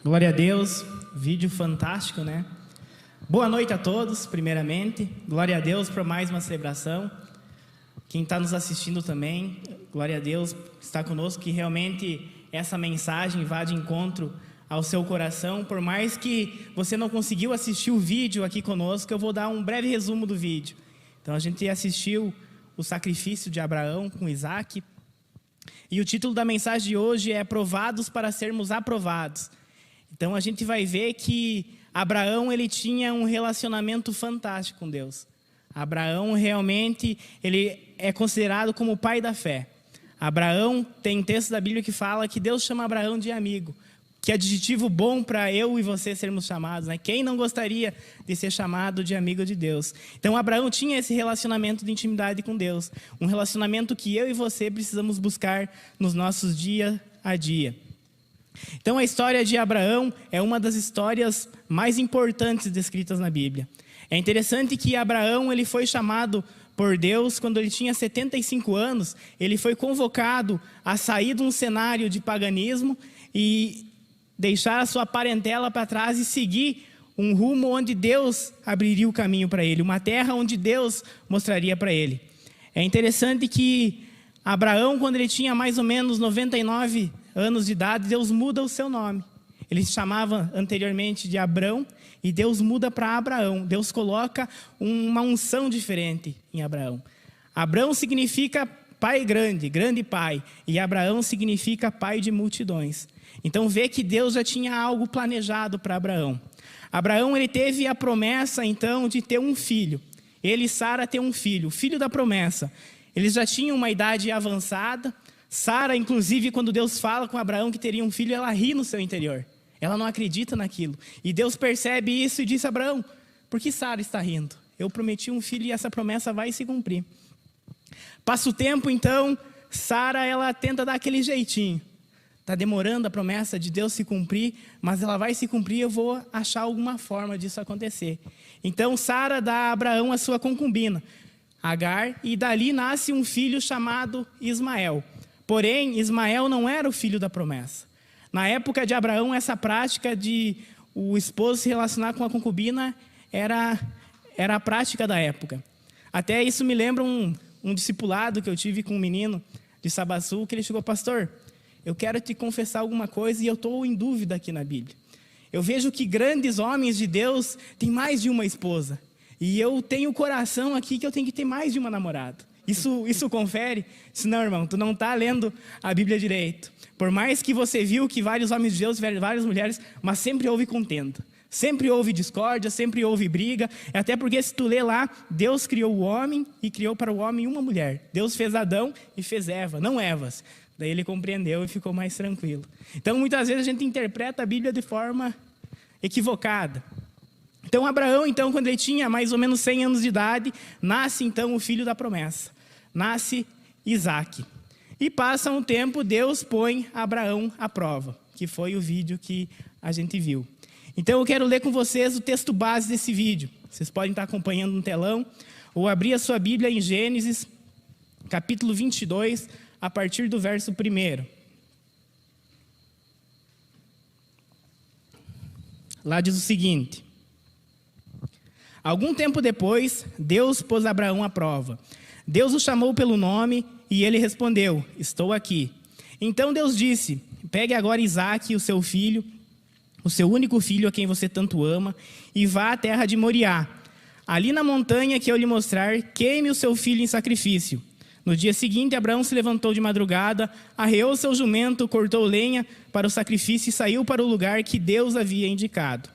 Glória a Deus, vídeo fantástico, né? Boa noite a todos, primeiramente. Glória a Deus por mais uma celebração. Quem está nos assistindo também, glória a Deus, está conosco, que realmente essa mensagem vá de encontro ao seu coração. Por mais que você não conseguiu assistir o vídeo aqui conosco, eu vou dar um breve resumo do vídeo. Então a gente assistiu o sacrifício de Abraão com Isaac. E o título da mensagem de hoje é Provados para sermos aprovados. Então a gente vai ver que Abraão ele tinha um relacionamento fantástico com Deus. Abraão realmente ele é considerado como o pai da fé. Abraão tem texto da Bíblia que fala que Deus chama Abraão de amigo. Que adjetivo bom para eu e você sermos chamados, né? Quem não gostaria de ser chamado de amigo de Deus? Então Abraão tinha esse relacionamento de intimidade com Deus. Um relacionamento que eu e você precisamos buscar nos nossos dia a dia. Então a história de Abraão é uma das histórias mais importantes descritas na Bíblia. É interessante que Abraão ele foi chamado por Deus quando ele tinha 75 anos. Ele foi convocado a sair de um cenário de paganismo e deixar a sua parentela para trás e seguir um rumo onde Deus abriria o caminho para ele, uma terra onde Deus mostraria para ele. É interessante que Abraão, quando ele tinha mais ou menos 99 anos de idade, Deus muda o seu nome. Ele se chamava anteriormente de Abrão e Deus muda para Abraão. Deus coloca uma unção diferente em Abraão. Abrão significa pai grande, grande pai, e Abraão significa pai de multidões. Então vê que Deus já tinha algo planejado para Abraão. Abraão ele teve a promessa então de ter um filho. Ele e Sara têm um filho, o filho da promessa. Eles já tinham uma idade avançada. Sara, inclusive, quando Deus fala com Abraão que teria um filho, ela ri no seu interior. Ela não acredita naquilo. E Deus percebe isso e diz a Abraão: por que Sara está rindo? Eu prometi um filho e essa promessa vai se cumprir. Passa o tempo, então, Sara ela tenta dar aquele jeitinho. Está demorando a promessa de Deus se cumprir, mas ela vai se cumprir, eu vou achar alguma forma disso acontecer. Então Sara dá a Abraão a sua concubina, Agar, e dali nasce um filho chamado Ismael. Porém, Ismael não era o filho da promessa. Na época de Abraão, essa prática de o esposo se relacionar com a concubina era a prática da época. Até isso me lembra um discipulado que eu tive com um menino de Sabaçu, que ele chegou: pastor, eu quero te confessar alguma coisa e eu estou em dúvida aqui na Bíblia. Eu vejo que grandes homens de Deus têm mais de uma esposa. E eu tenho o coração aqui que eu tenho que ter mais de uma namorada. Isso confere? Se não, irmão, tu não está lendo a Bíblia direito. Por mais que você viu que vários homens de Deus tiveram várias mulheres, mas sempre houve contenda. Sempre houve discórdia, sempre houve briga. Até porque se tu ler lá, Deus criou o homem e criou para o homem uma mulher. Deus fez Adão e fez Eva, não Evas. Daí ele compreendeu e ficou mais tranquilo. Então muitas vezes a gente interpreta a Bíblia de forma equivocada. Então Abraão, então, quando ele tinha mais ou menos 100 anos de idade, nasce então o filho da promessa. Nasce Isaac. E passa um tempo, Deus põe Abraão à prova, que foi o vídeo que a gente viu. Então eu quero ler com vocês o texto base desse vídeo. Vocês podem estar acompanhando no telão, ou abrir a sua Bíblia em Gênesis, capítulo 22, a partir do verso 1. Lá diz o seguinte: algum tempo depois, Deus pôs Abraão à prova. Deus o chamou pelo nome e ele respondeu: estou aqui. Então Deus disse: pegue agora Isaque, o seu filho, o seu único filho a quem você tanto ama, e vá à terra de Moriá. Ali na montanha que eu lhe mostrar, queime o seu filho em sacrifício. No dia seguinte, Abraão se levantou de madrugada, arreou seu jumento, cortou lenha para o sacrifício e saiu para o lugar que Deus havia indicado.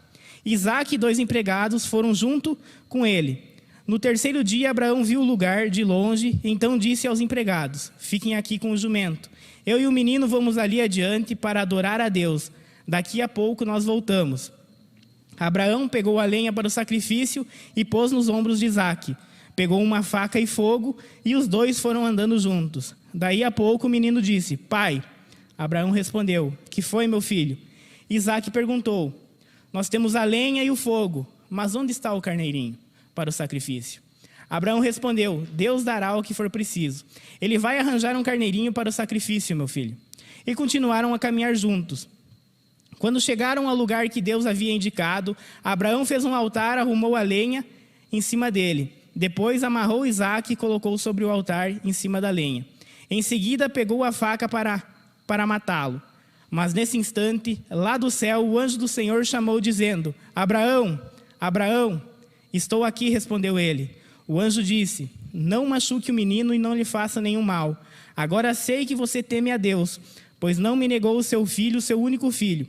Isaque e 2 empregados foram junto com ele. No terceiro dia, Abraão viu o lugar de longe, então disse aos empregados: fiquem aqui com o jumento. Eu e o menino vamos ali adiante para adorar a Deus. Daqui a pouco nós voltamos. Abraão pegou a lenha para o sacrifício e pôs nos ombros de Isaque. Pegou uma faca e fogo e os dois foram andando juntos. Daí a pouco o menino disse: pai. Abraão respondeu: que foi, meu filho? Isaque perguntou: nós temos a lenha e o fogo, mas onde está o carneirinho para o sacrifício? Abraão respondeu: Deus dará o que for preciso. Ele vai arranjar um carneirinho para o sacrifício, meu filho. E continuaram a caminhar juntos. Quando chegaram ao lugar que Deus havia indicado, Abraão fez um altar, arrumou a lenha em cima dele. Depois amarrou Isaque e colocou sobre o altar em cima da lenha. Em seguida pegou a faca para matá-lo. Mas nesse instante, lá do céu, o anjo do Senhor chamou dizendo: Abraão, Abraão. Estou aqui, respondeu ele. O anjo disse: não machuque o menino e não lhe faça nenhum mal. Agora sei que você teme a Deus, pois não me negou o seu filho, seu único filho.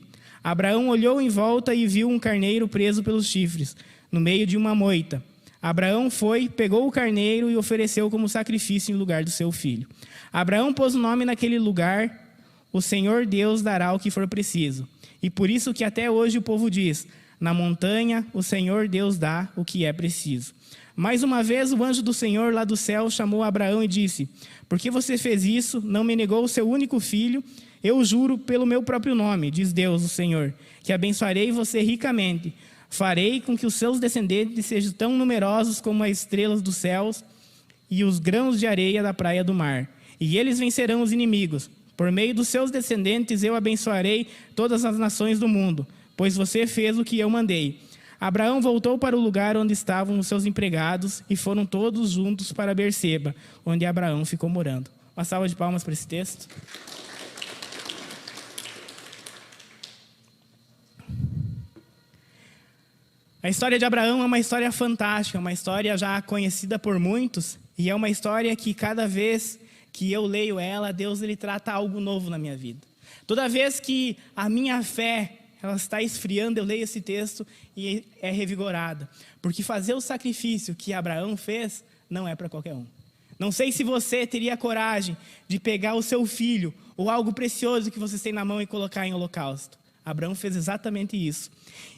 Abraão olhou em volta e viu um carneiro preso pelos chifres, no meio de uma moita. Abraão foi, pegou o carneiro e ofereceu como sacrifício em lugar do seu filho. Abraão pôs o nome naquele lugar: o Senhor Deus dará o que for preciso. E por isso que até hoje o povo diz: na montanha o Senhor Deus dá o que é preciso. Mais uma vez o anjo do Senhor lá do céu chamou Abraão e disse: por que você fez isso? Não me negou o seu único filho? Eu juro pelo meu próprio nome, diz Deus, o Senhor, que abençoarei você ricamente. Farei com que os seus descendentes sejam tão numerosos como as estrelas dos céus e os grãos de areia da praia do mar. E eles vencerão os inimigos. Por meio dos seus descendentes eu abençoarei todas as nações do mundo, pois você fez o que eu mandei. Abraão voltou para o lugar onde estavam os seus empregados e foram todos juntos para Berseba, onde Abraão ficou morando. Uma salva de palmas para esse texto. A história de Abraão é uma história fantástica, uma história já conhecida por muitos, e é uma história que cada vez que eu leio ela, Deus ele trata algo novo na minha vida. Toda vez que a minha fé ela está esfriando, eu leio esse texto e é revigorada. Porque fazer o sacrifício que Abraão fez não é para qualquer um. Não sei se você teria coragem de pegar o seu filho ou algo precioso que você tem na mão e colocar em holocausto. Abraão fez exatamente isso.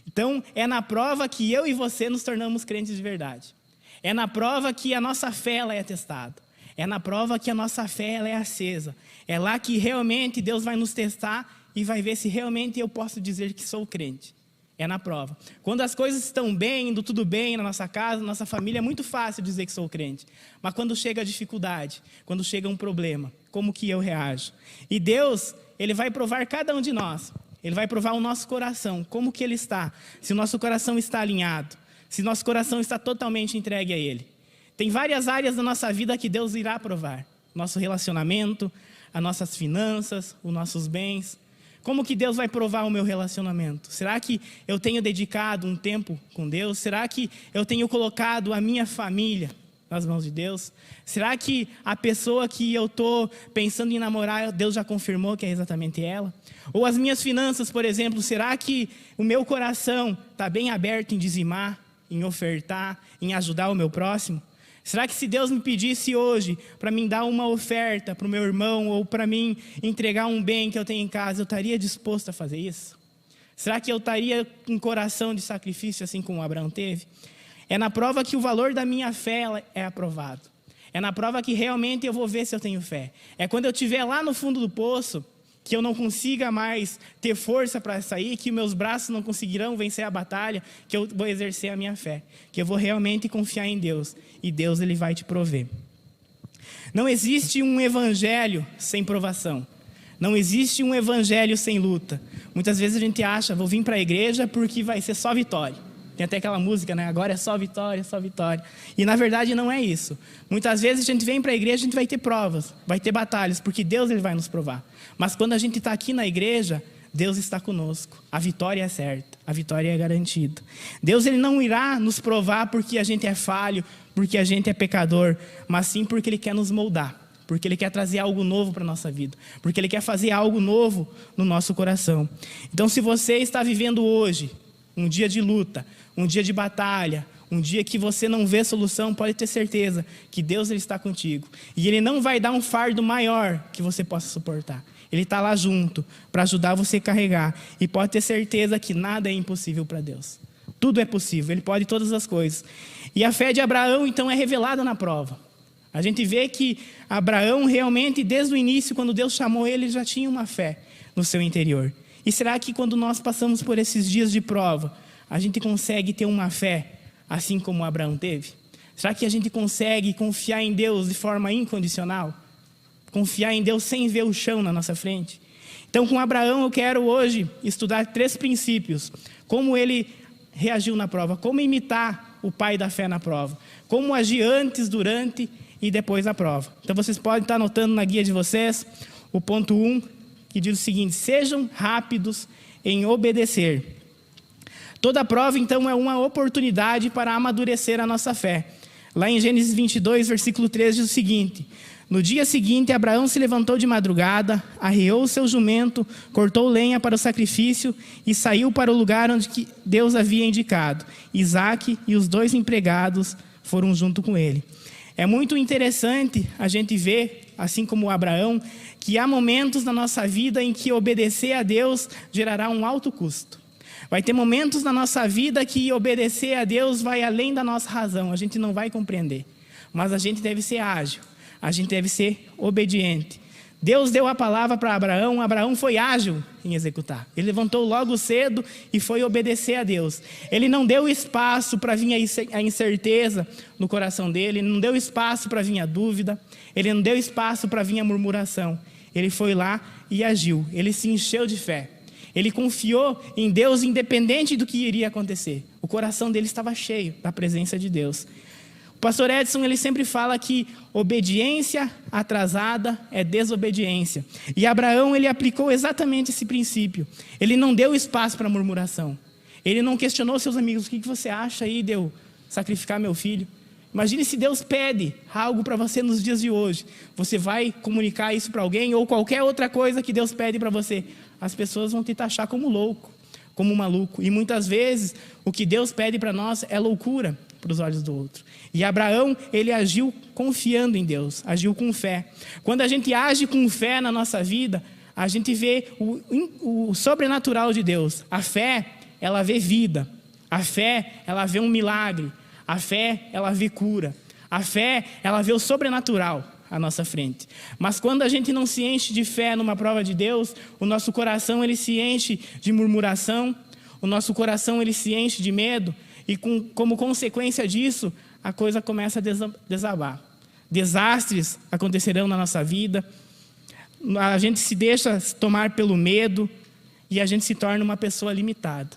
Então, é na prova que eu e você nos tornamos crentes de verdade. É na prova que a nossa fé ela é testada. É na prova que a nossa fé ela é acesa. É lá que realmente Deus vai nos testar e vai ver se realmente eu posso dizer que sou crente. É na prova. Quando as coisas estão bem, indo tudo bem na nossa casa, na nossa família, é muito fácil dizer que sou crente. Mas quando chega a dificuldade, quando chega um problema, como que eu reajo? E Deus, ele vai provar cada um de nós. Ele vai provar o nosso coração, como que ele está. Se o nosso coração está alinhado, se nosso coração está totalmente entregue a ele. Tem várias áreas da nossa vida que Deus irá provar. Nosso relacionamento, as nossas finanças, os nossos bens. Como que Deus vai provar o meu relacionamento? Será que eu tenho dedicado um tempo com Deus? Será que eu tenho colocado a minha família nas mãos de Deus? Será que a pessoa que eu estou pensando em namorar, Deus já confirmou que é exatamente ela? Ou as minhas finanças, por exemplo, será que o meu coração está bem aberto em dizimar, em ofertar, em ajudar o meu próximo? Será que se Deus me pedisse hoje para mim dar uma oferta para o meu irmão ou para mim entregar um bem que eu tenho em casa, eu estaria disposto a fazer isso? Será que eu estaria com um coração de sacrifício assim como Abraão teve? É na prova que o valor da minha fé é aprovado. É na prova que realmente eu vou ver se eu tenho fé. É quando eu estiver lá no fundo do poço, que eu não consiga mais ter força para sair, que meus braços não conseguirão vencer a batalha, que eu vou exercer a minha fé, que eu vou realmente confiar em Deus, e Deus ele vai te prover. Não existe um evangelho sem provação, não existe um evangelho sem luta. Muitas vezes a gente acha, vou vir para a igreja porque vai ser só vitória. Tem até aquela música, né? Agora é só vitória, só vitória. E na verdade não é isso. Muitas vezes a gente vem para a igreja, a gente vai ter provas, vai ter batalhas, porque Deus ele vai nos provar. Mas quando a gente está aqui na igreja, Deus está conosco. A vitória é certa, a vitória é garantida. Deus ele não irá nos provar porque a gente é falho, porque a gente é pecador, mas sim porque ele quer nos moldar, porque ele quer trazer algo novo para a nossa vida, porque ele quer fazer algo novo no nosso coração. Então se você está vivendo hoje um dia de luta, um dia de batalha, um dia que você não vê solução, pode ter certeza que Deus ele está contigo. E ele não vai dar um fardo maior que você possa suportar. Ele está lá junto para ajudar você a carregar. E pode ter certeza que nada é impossível para Deus. Tudo é possível, ele pode todas as coisas. E a fé de Abraão então é revelada na prova. A gente vê que Abraão realmente desde o início, quando Deus chamou ele, já tinha uma fé no seu interior. E será que quando nós passamos por esses dias de prova, a gente consegue ter uma fé assim como Abraão teve? Será que a gente consegue confiar em Deus de forma incondicional? Confiar em Deus sem ver o chão na nossa frente? Então, com Abraão, eu quero hoje estudar 3 princípios. Como ele reagiu na prova, como imitar o pai da fé na prova, como agir antes, durante e depois da prova. Então, vocês podem estar anotando na guia de vocês o ponto 1, que diz o seguinte: sejam rápidos em obedecer. Toda prova, então, é uma oportunidade para amadurecer a nossa fé. Lá em Gênesis 22, versículo 3, diz o seguinte: no dia seguinte, Abraão se levantou de madrugada, arreou o seu jumento, cortou lenha para o sacrifício e saiu para o lugar onde Deus havia indicado. Isaque e os 2 empregados foram junto com ele. É muito interessante a gente ver, assim como Abraão, que há momentos na nossa vida em que obedecer a Deus gerará um alto custo. Vai ter momentos na nossa vida que obedecer a Deus vai além da nossa razão, a gente não vai compreender. Mas a gente deve ser ágil, a gente deve ser obediente. Deus deu a palavra para Abraão, Abraão foi ágil em executar. Ele levantou logo cedo e foi obedecer a Deus. Ele não deu espaço para vir a incerteza no coração dele, ele não deu espaço para vir a dúvida, ele não deu espaço para vir a murmuração. Ele foi lá e agiu, ele se encheu de fé. Ele confiou em Deus independente do que iria acontecer. O coração dele estava cheio da presença de Deus. O pastor Edson, ele sempre fala que obediência atrasada é desobediência. E Abraão, ele aplicou exatamente esse princípio. Ele não deu espaço para murmuração. Ele não questionou seus amigos: o que você acha aí de eu sacrificar meu filho? Imagine se Deus pede algo para você nos dias de hoje. Você vai comunicar isso para alguém ou qualquer outra coisa que Deus pede para você. As pessoas vão te taxar como louco, como maluco. E muitas vezes o que Deus pede para nós é loucura para os olhos do outro. E Abraão, ele agiu confiando em Deus, agiu com fé. Quando a gente age com fé na nossa vida, a gente vê o sobrenatural de Deus. A fé, ela vê vida. A fé, ela vê um milagre. A fé, ela vê cura. A fé, ela vê o sobrenatural à nossa frente. Mas quando a gente não se enche de fé numa prova de Deus, o nosso coração, ele se enche de murmuração, o nosso coração, ele se enche de medo, e como consequência disso, a coisa começa a desabar. Desastres acontecerão na nossa vida, a gente se deixa tomar pelo medo, e a gente se torna uma pessoa limitada.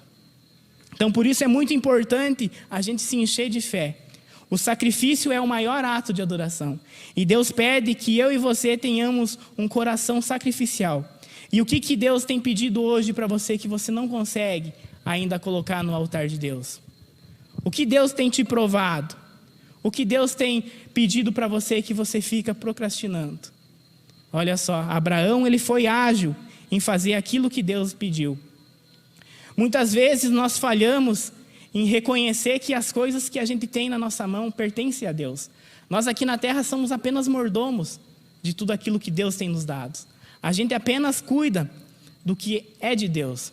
Então, por isso é muito importante a gente se encher de fé. O sacrifício é o maior ato de adoração. E Deus pede que eu e você tenhamos um coração sacrificial. E o que Deus tem pedido hoje para você que você não consegue ainda colocar no altar de Deus? O que Deus tem te provado? O que Deus tem pedido para você que você fica procrastinando? Olha só, Abraão, ele foi ágil em fazer aquilo que Deus pediu. Muitas vezes nós falhamos em reconhecer que as coisas que a gente tem na nossa mão pertencem a Deus. Nós aqui na terra somos apenas mordomos de tudo aquilo que Deus tem nos dado. A gente apenas cuida do que é de Deus.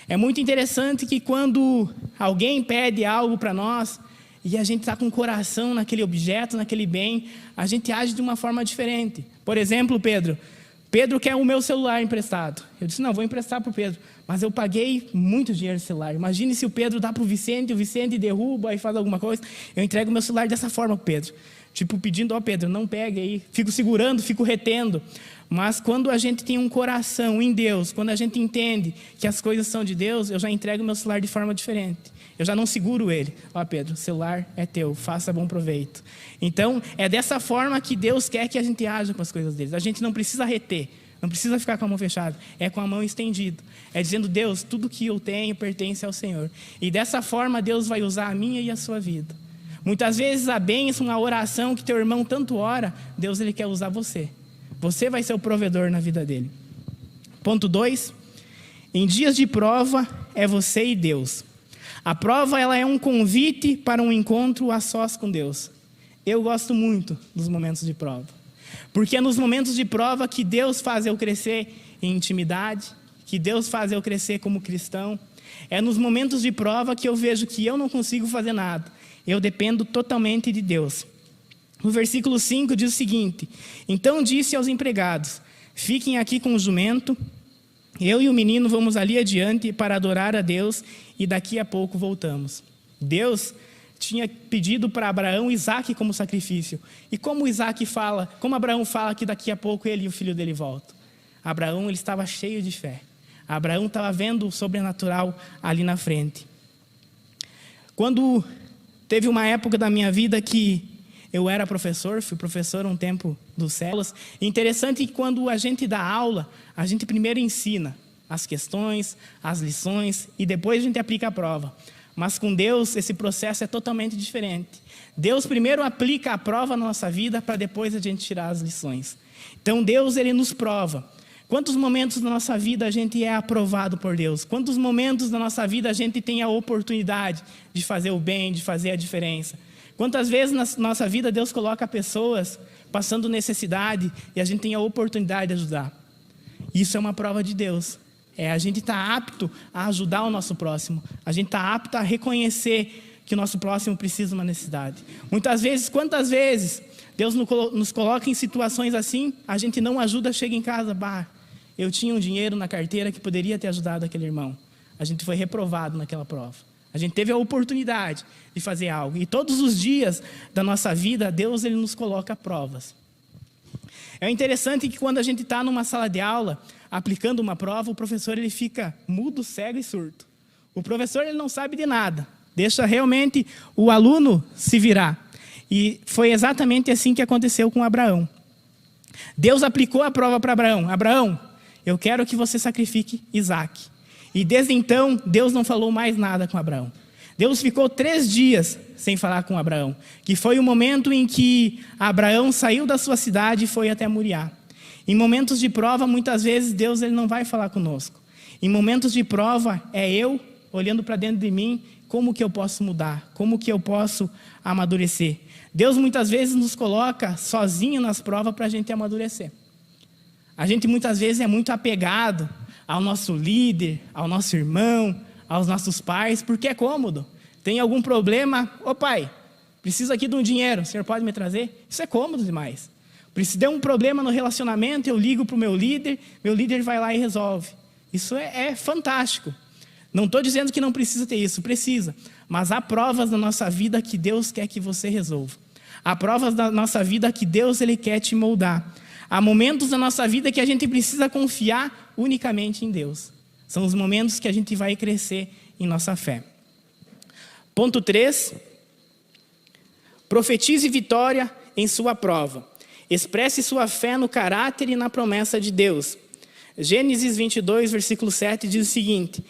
É muito interessante que quando alguém pede algo para nós e a gente está com o coração naquele objeto, naquele bem, a gente age de uma forma diferente. Por exemplo, Pedro quer o meu celular emprestado. Eu disse: não, vou emprestar para o Pedro. Mas eu paguei muito dinheiro no celular. Imagine se o Pedro dá para o Vicente derruba e faz alguma coisa. Eu entrego meu celular dessa forma para o Pedro. Tipo, pedindo: ó Pedro, não pegue aí. Fico segurando, fico retendo. Mas quando a gente tem um coração em Deus, quando a gente entende que as coisas são de Deus, eu já entrego meu celular de forma diferente. Eu já não seguro ele. Ó Pedro, o celular é teu, faça bom proveito. Então, é dessa forma que Deus quer que a gente haja com as coisas dele. A gente não precisa reter, não precisa ficar com a mão fechada. É com a mão estendida. É dizendo: Deus, tudo que eu tenho pertence ao Senhor. E dessa forma Deus vai usar a minha e a sua vida. Muitas vezes a bênção, a oração que teu irmão tanto ora, Deus, ele quer usar você. Você vai ser o provedor na vida dele. Ponto 2. Em dias de prova é você e Deus. A prova, ela é um convite para um encontro a sós com Deus. Eu gosto muito dos momentos de prova. Porque é nos momentos de prova que Deus faz eu crescer em intimidade, que Deus faz eu crescer como cristão. É nos momentos de prova que eu vejo que eu não consigo fazer nada. Eu dependo totalmente de Deus. No versículo 5 diz o seguinte: então disse aos empregados: fiquem aqui com o jumento, eu e o menino vamos ali adiante para adorar a Deus e daqui a pouco voltamos. Deus tinha pedido para Abraão Isaque como sacrifício. E como Abraão fala que daqui a pouco ele e o filho dele voltam? Abraão, ele estava cheio de fé. Abraão estava vendo o sobrenatural ali na frente. Quando teve uma época da minha vida que eu era professor, fui professor um tempo dos células. Interessante que quando a gente dá aula, a gente primeiro ensina as questões, as lições e depois a gente aplica a prova. Mas com Deus esse processo é totalmente diferente. Deus primeiro aplica a prova na nossa vida para depois a gente tirar as lições. Então Deus, ele nos prova. Quantos momentos da nossa vida a gente é aprovado por Deus? Quantos momentos da nossa vida a gente tem a oportunidade de fazer o bem, de fazer a diferença? Quantas vezes na nossa vida Deus coloca pessoas passando necessidade e a gente tem a oportunidade de ajudar? Isso é uma prova de Deus. A gente está apto a ajudar o nosso próximo. A gente está apto a reconhecer que o nosso próximo precisa de uma necessidade. Muitas vezes, quantas vezes Deus nos coloca em situações assim, a gente não ajuda, chega em casa, eu tinha um dinheiro na carteira que poderia ter ajudado aquele irmão. A gente foi reprovado naquela prova. A gente teve a oportunidade de fazer algo. E todos os dias da nossa vida, Deus, ele nos coloca provas. É interessante que quando a gente está numa sala de aula, aplicando uma prova, o professor ele fica mudo, cego e surdo. O professor ele não sabe de nada. Deixa realmente o aluno se virar. E foi exatamente assim que aconteceu com Abraão. Deus aplicou a prova para Abraão. Abraão, eu quero que você sacrifique Isaac. E desde então, Deus não falou mais nada com Abraão. Deus ficou 3 dias sem falar com Abraão, que foi o momento em que Abraão saiu da sua cidade e foi até Moriá. Em momentos de prova, muitas vezes, Deus ele não vai falar conosco. Em momentos de prova, é eu olhando para dentro de mim, como que eu posso mudar, como que eu posso amadurecer. Deus muitas vezes nos coloca sozinho nas provas para a gente amadurecer. A gente muitas vezes é muito apegado ao nosso líder, ao nosso irmão, aos nossos pais, porque é cômodo. Tem algum problema? Ô pai, preciso aqui de um dinheiro, o senhor pode me trazer? Isso é cômodo demais. Se der um problema no relacionamento, eu ligo para o meu líder vai lá e resolve. Isso é fantástico. Não estou dizendo que não precisa ter isso, precisa. Mas há provas na nossa vida que Deus quer que você resolva. Há provas da nossa vida que Deus ele quer te moldar. Há momentos da nossa vida que a gente precisa confiar unicamente em Deus. São os momentos que a gente vai crescer em nossa fé. Ponto 3. Profetize vitória em sua prova. Expresse sua fé no caráter e na promessa de Deus. Gênesis 22, versículo 7 diz o seguinte: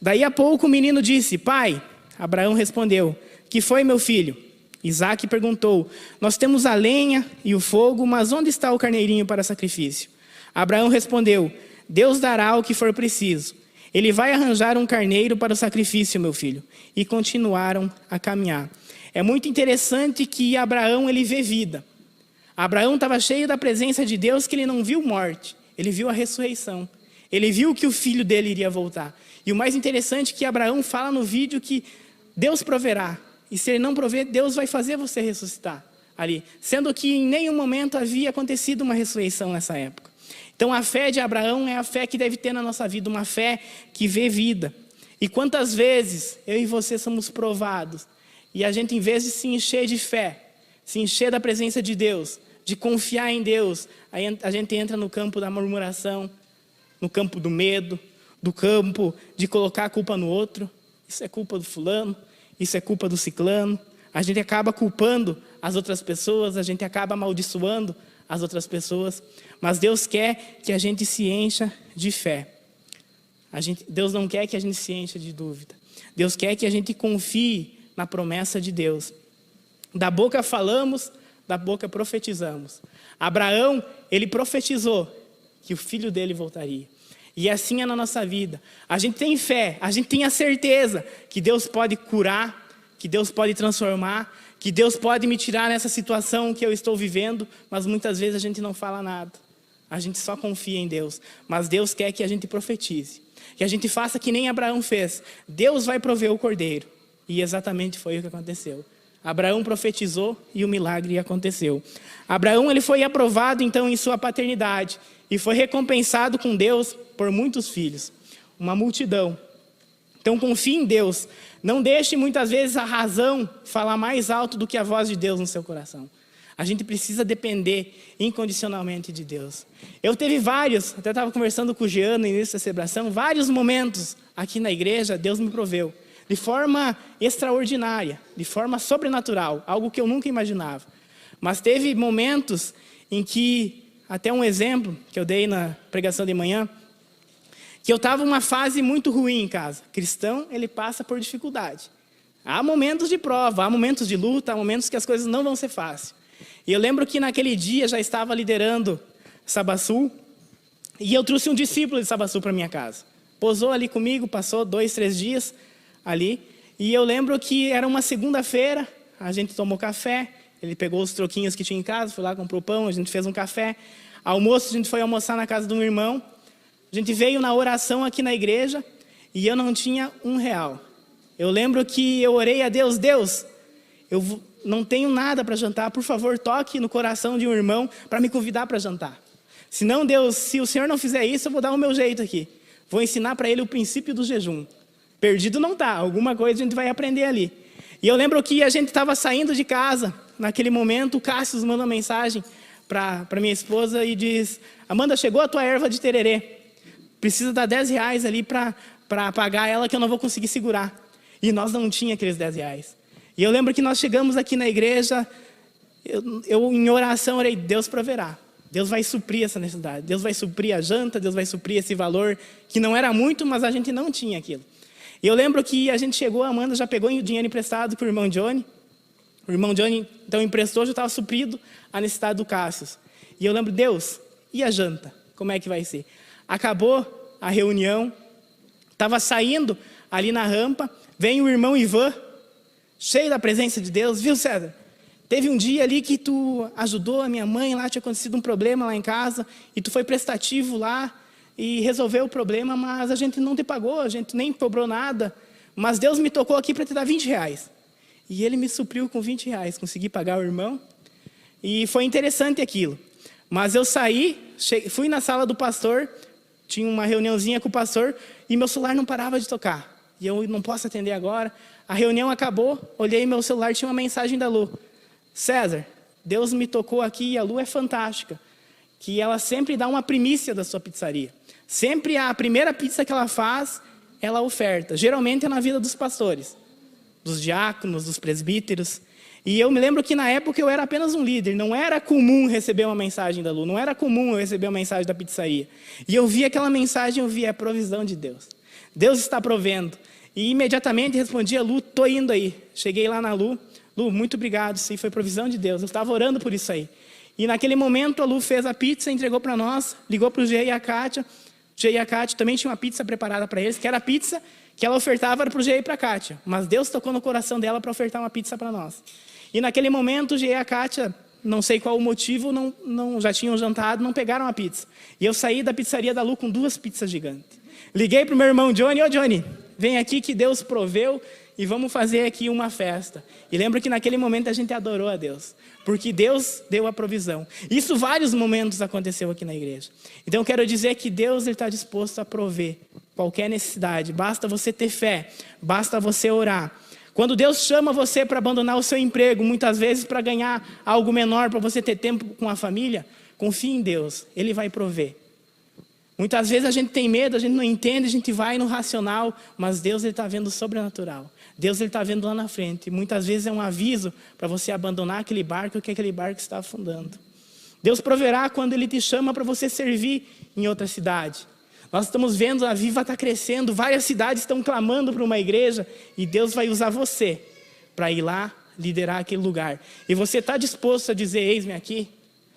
daí a pouco o menino disse, pai. Abraão respondeu, que foi, meu filho? Isaac perguntou, nós temos a lenha e o fogo, mas onde está o carneirinho para sacrifício? Abraão respondeu, Deus dará o que for preciso. Ele vai arranjar um carneiro para o sacrifício, meu filho. E continuaram a caminhar. É muito interessante que Abraão ele vê vida. Abraão estava cheio da presença de Deus, que ele não viu morte. Ele viu a ressurreição. Ele viu que o filho dele iria voltar. E o mais interessante é que Abraão fala no vídeo que Deus proverá. E se ele não prover, Deus vai fazer você ressuscitar ali. Sendo que em nenhum momento havia acontecido uma ressurreição nessa época. Então a fé de Abraão é a fé que deve ter na nossa vida. Uma fé que vê vida. E quantas vezes eu e você somos provados. E a gente, em vez de se encher de fé, se encher da presença de Deus, de confiar em Deus, aí a gente entra no campo da murmuração, no campo do medo, do campo de colocar a culpa no outro. Isso é culpa do fulano, isso é culpa do ciclano. A gente acaba culpando as outras pessoas, a gente acaba amaldiçoando as outras pessoas. Mas Deus quer que a gente se encha de fé. Deus não quer que a gente se encha de dúvida. Deus quer que a gente confie na promessa de Deus. Da boca falamos, da boca profetizamos. Abraão, ele profetizou que o filho dele voltaria. E assim é na nossa vida. A gente tem fé, a gente tem a certeza que Deus pode curar, que Deus pode transformar, que Deus pode me tirar nessa situação que eu estou vivendo, mas muitas vezes a gente não fala nada. A gente só confia em Deus. Mas Deus quer que a gente profetize, que a gente faça que nem Abraão fez. Deus vai prover o cordeiro. E exatamente foi o que aconteceu. Abraão profetizou e o milagre aconteceu. Abraão ele foi aprovado então em sua paternidade e foi recompensado com Deus por muitos filhos, uma multidão. Então confie em Deus. Não deixe muitas vezes a razão falar mais alto do que a voz de Deus no seu coração. A gente precisa depender incondicionalmente de Deus. Eu teve vários, até estava conversando com o Jean no início da celebração, vários momentos aqui na igreja, Deus me proveu. De forma extraordinária, de forma sobrenatural, algo que eu nunca imaginava. Mas teve momentos em que, até um exemplo que eu dei na pregação de manhã, que eu estava numa fase muito ruim em casa. Cristão, ele passa por dificuldade. Há momentos de prova, há momentos de luta, há momentos que as coisas não vão ser fáceis. E eu lembro que naquele dia já estava liderando Sabasul, e eu trouxe um discípulo de Sabasul para minha casa. Posou ali comigo, passou 2, 3 dias ali, e eu lembro que era uma segunda-feira, a gente tomou café, ele pegou os troquinhos que tinha em casa, foi lá, comprou pão, a gente fez um café. Almoço, a gente foi almoçar na casa de um irmão. A gente veio na oração aqui na igreja e eu não tinha R$1. Eu lembro que eu orei a Deus, Deus, eu não tenho nada para jantar, por favor, toque no coração de um irmão para me convidar para jantar. Senão, Deus, se o Senhor não fizer isso, eu vou dar o meu jeito aqui. Vou ensinar para ele o princípio do jejum. Perdido não está, alguma coisa a gente vai aprender ali. E eu lembro que a gente estava saindo de casa, naquele momento, o Cássio manda uma mensagem para minha esposa e diz: Amanda, chegou a tua erva de tererê. Precisa dar R$10 ali para pagar ela, que eu não vou conseguir segurar. E nós não tínhamos aqueles R$10. E eu lembro que nós chegamos aqui na igreja, eu em oração orei, Deus proverá. Deus vai suprir essa necessidade. Deus vai suprir a janta, Deus vai suprir esse valor, que não era muito, mas a gente não tinha aquilo. E eu lembro que a gente chegou, a Amanda já pegou o dinheiro emprestado para o irmão Johnny. O irmão Johnny, então, emprestou, já estava suprido a necessidade do Cássio. E eu lembro, Deus, e a janta? Como é que vai ser? Acabou a reunião, estava saindo ali na rampa, vem o irmão Ivan, cheio da presença de Deus. Viu, César? Teve um dia ali que tu ajudou a minha mãe, lá tinha acontecido um problema lá em casa, e tu foi prestativo lá, e resolveu o problema, mas a gente não te pagou, a gente nem cobrou nada, mas Deus me tocou aqui para te dar R$20. E ele me supriu com R$20, consegui pagar o irmão, e foi interessante aquilo. Mas eu saí, fui na sala do pastor, tinha uma reuniãozinha com o pastor, e meu celular não parava de tocar. E eu não posso atender agora. A reunião acabou, olhei meu celular, tinha uma mensagem da Lu. César, Deus me tocou aqui e a Lu é fantástica, que ela sempre dá uma primícia da sua pizzaria. Sempre a primeira pizza que ela faz, ela oferta. Geralmente é na vida dos pastores, dos diáconos, dos presbíteros. E eu me lembro que na época eu era apenas um líder. Não era comum receber uma mensagem da Lu. Não era comum eu receber uma mensagem da pizzaria. E eu vi aquela mensagem, eu vi a provisão de Deus. Deus está provendo. E imediatamente respondi a Lu, estou indo aí. Cheguei lá na Lu. Lu, muito obrigado, sim, foi provisão de Deus. Eu estava orando por isso aí. E naquele momento a Lu fez a pizza, entregou para nós, ligou para o G e a Kátia. O G e a Kátia também tinha uma pizza preparada para eles, que era a pizza que ela ofertava para o G e para a Kátia. Mas Deus tocou no coração dela para ofertar uma pizza para nós. E naquele momento o G e a Kátia, não sei qual o motivo, já tinham jantado, não pegaram a pizza. E eu saí da pizzaria da Lu com 2 pizzas gigantes. Liguei para o meu irmão Johnny, ô Johnny, vem aqui que Deus proveu e vamos fazer aqui uma festa. E lembro que naquele momento a gente adorou a Deus, porque Deus deu a provisão. Isso vários momentos aconteceu aqui na igreja. Então eu quero dizer que Deus está disposto a prover qualquer necessidade. Basta você ter fé, basta você orar. Quando Deus chama você para abandonar o seu emprego, muitas vezes para ganhar algo menor, para você ter tempo com a família, confie em Deus, Ele vai prover. Muitas vezes a gente tem medo, a gente não entende, a gente vai no racional, mas Deus está vendo o sobrenatural. Deus está vendo lá na frente. E muitas vezes é um aviso para você abandonar aquele barco, que aquele barco está afundando. Deus proverá quando Ele te chama para você servir em outra cidade. Nós estamos vendo, a Viva está crescendo, várias cidades estão clamando para uma igreja, e Deus vai usar você para ir lá liderar aquele lugar. E você está disposto a dizer, eis-me aqui?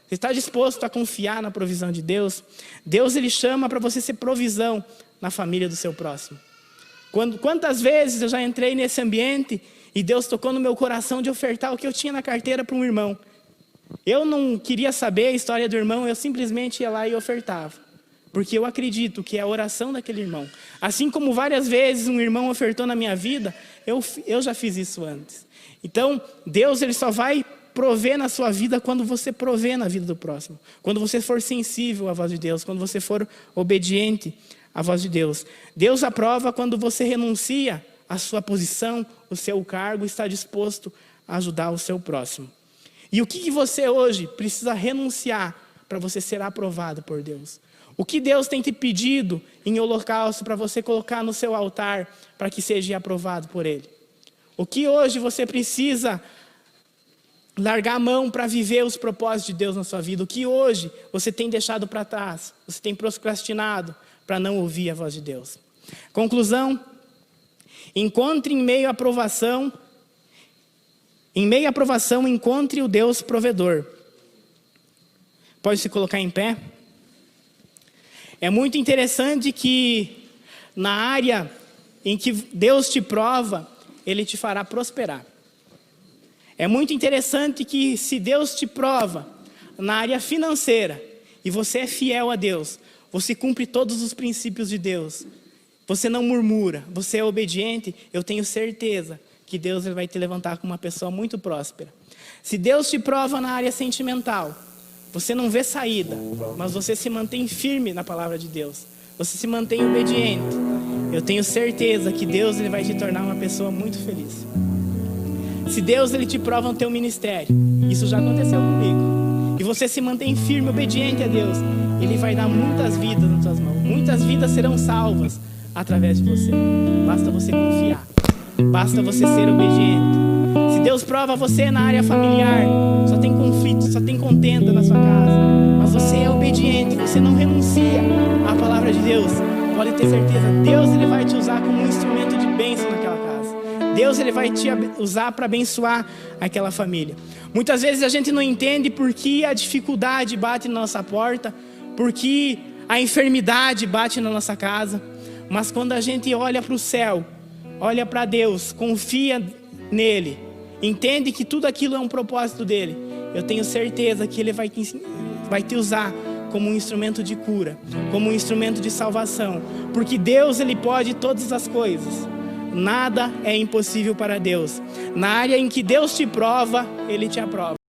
Você está disposto a confiar na provisão de Deus? Deus, Ele chama para você ser provisão na família do seu próximo. Quantas vezes eu já entrei nesse ambiente e Deus tocou no meu coração de ofertar o que eu tinha na carteira para um irmão. Eu não queria saber a história do irmão, eu simplesmente ia lá e ofertava. Porque eu acredito que é a oração daquele irmão. Assim como várias vezes um irmão ofertou na minha vida, eu já fiz isso antes. Então, Deus, Ele só vai prover na sua vida quando você prover na vida do próximo. Quando você for sensível à voz de Deus, quando você for obediente à voz de Deus. Deus aprova quando você renuncia à sua posição, o seu cargo, e está disposto a ajudar o seu próximo. E o que você hoje precisa renunciar para você ser aprovado por Deus? O que Deus tem te pedido em holocausto para você colocar no seu altar para que seja aprovado por Ele? O que hoje você precisa largar a mão para viver os propósitos de Deus na sua vida? O que hoje você tem deixado para trás? Você tem procrastinado para não ouvir a voz de Deus? Conclusão: encontre em meio à aprovação, encontre o Deus provedor. Pode se colocar em pé? É muito interessante que na área em que Deus te prova, Ele te fará prosperar. É muito interessante que se Deus te prova na área financeira e você é fiel a Deus, você cumpre todos os princípios de Deus, você não murmura, você é obediente, eu tenho certeza que Deus vai te levantar como uma pessoa muito próspera. Se Deus te prova na área sentimental, você não vê saída, mas você se mantém firme na palavra de Deus, você se mantém obediente, eu tenho certeza que Deus ele vai te tornar uma pessoa muito feliz. Se Deus ele te prova no teu ministério, isso já aconteceu comigo, e você se mantém firme, obediente a Deus, Ele vai dar muitas vidas nas tuas mãos, muitas vidas serão salvas através de você. Basta você confiar, basta você ser obediente. Se Deus prova você na área familiar, só tem conflito, só tem contenda na sua casa, mas você é obediente, você não renuncia à palavra de Deus, pode ter certeza, Deus ele vai te usar como um instrumento de bênção naquela casa. Deus ele vai te usar para abençoar aquela família. Muitas vezes a gente não entende por que a dificuldade bate na nossa porta, por que a enfermidade bate na nossa casa, mas quando a gente olha para o céu, olha para Deus, confia nele, entende que tudo aquilo é um propósito dele, eu tenho certeza que ele vai te usar como um instrumento de cura, como um instrumento de salvação, porque Deus ele pode todas as coisas, nada é impossível para Deus. Na área em que Deus te prova, Ele te aprova.